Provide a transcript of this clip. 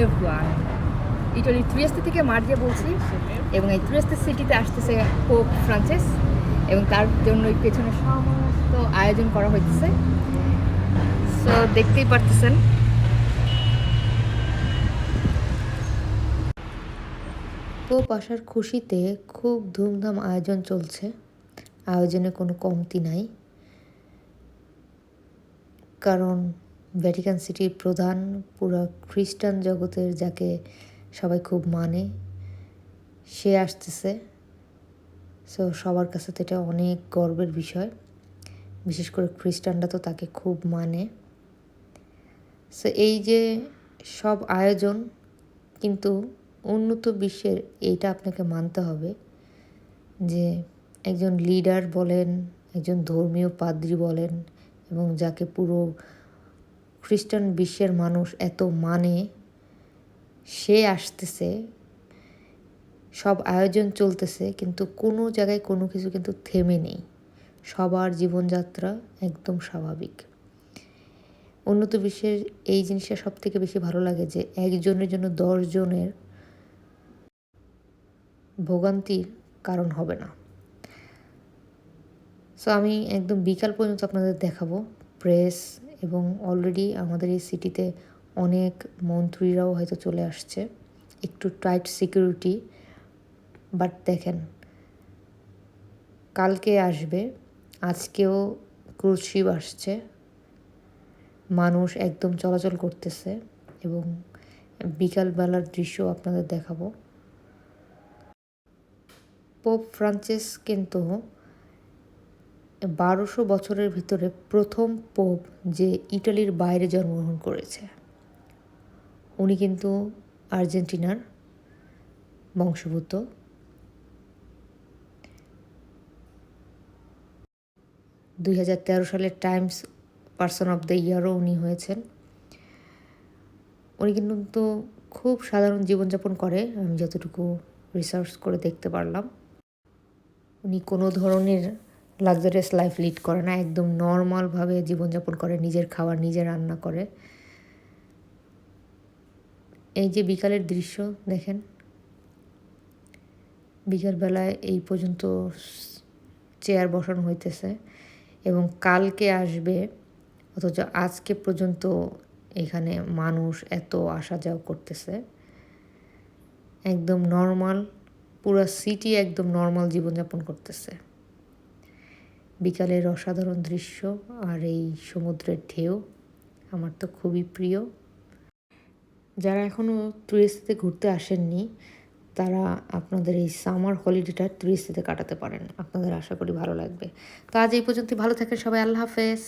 Everyone, ইটালির ত্রিয়েস্তে থেকে মার্জিয়া বলছি এবং এই ত্রিয়েস্তে সিটিতে আসতেছে পোপ ফ্রান্সিস এবং তার জন্য পেছনে সমস্ত আয়োজন করা হইতেছে। সো দেখতেই পারতেছেন। পোপ আসার খুশিতে খুব ধুমধাম আয়োজন চলছে, আয়োজনে কোনো কমতি নাই। কারণ ভ্যাটিকান সিটির প্রধান, পুরো খ্রিস্টান জগতের যাকে সবাই খুব মানে, সে আসতেছে। সো সবার কাছে তো এটা অনেক গর্বের বিষয়, বিশেষ করে খ্রিস্টানরা তো তাকে খুব মানে। সো এই যে সব আয়োজন, কিন্তু উন্নত বিশ্বের এইটা আপনাকে মানতে হবে যে একজন লিডার বলেন, একজন ধর্মীয় পাদ্রী বলেন, এবং যাকে পুরো খ্রিস্টান বিশ্বের মানুষ এত মানে, সে আসতেছে, সব আয়োজন চলতেছে, কিন্তু কোনো জায়গায় কোনো কিছু কিন্তু থেমে নেই। সবার জীবনযাত্রা একদম স্বাভাবিক। উন্নত বিশ্বের এই জিনিসটা সব থেকে বেশি ভালো লাগে যে একজনের জন্য 10 জনের ভোগান্তির কারণ হবে না। সো আমি একদম বিকাল পর্যন্ত আপনাদের দেখাবো প্রেস, এবং অলরেডি আমাদের এই সিটিতে অনেক মন্ত্রীরাও হয়তো চলে আসছে, একটু টাইট সিকিউরিটি। বাট দেখেন, কালকে আসবে, আজকেও ক্রুজ শিপ আসছে, মানুষ একদম চলাচল করতেছে, এবং বিকালবেলার দৃশ্য আপনাদের দেখাবো। পোপ ফ্রান্সিস কিন্তু 1200 বছরের ভিতরে প্রথম পোপ যে ইটালির বাইরে জন্মগ্রহণ করেছে। উনি কিন্তু আর্জেন্টিনার বংশোদ্ভূত। 2013 সালে টাইমস পার্সন অফ দ্য ইয়ারও উনি হয়েছেন। উনি কিন্তু খুব সাধারণ জীবনযাপন করে, আমি যতটুকু রিসার্চ করে দেখতে পারলাম। উনি কোনো ধরনের লাক্সারিয়াস লাইফ লিড করে না, একদম নর্মালভাবে জীবনযাপন করে, নিজের খাবার নিজে রান্না করে। এই যে বিকালের দৃশ্য দেখেন, বিকালবেলায় এই পর্যন্ত চেয়ার বসানো হইতেছে, এবং কালকে আসবে, অথচ আজকে পর্যন্ত এখানে মানুষ এত আসা যাওয়া করতেছে। একদম নর্মাল, পুরো সিটি একদম নর্মাল জীবনযাপন করতেছে। বিকালের অসাধারণ দৃশ্য আর এই সমুদ্রের ঢেউ আমার তো খুবই প্রিয়। যারা এখনও ত্রিস্তিতে ঘুরতে আসেননি, তারা আপনাদের এই সামার হলিডেটা ত্রিস্তিতে কাটাতে পারেন, আপনাদের আশা করি ভালো লাগবে। তো আজ এই পর্যন্ত, ভালো থাকেন সবাই, আল্লাহ হাফেজ।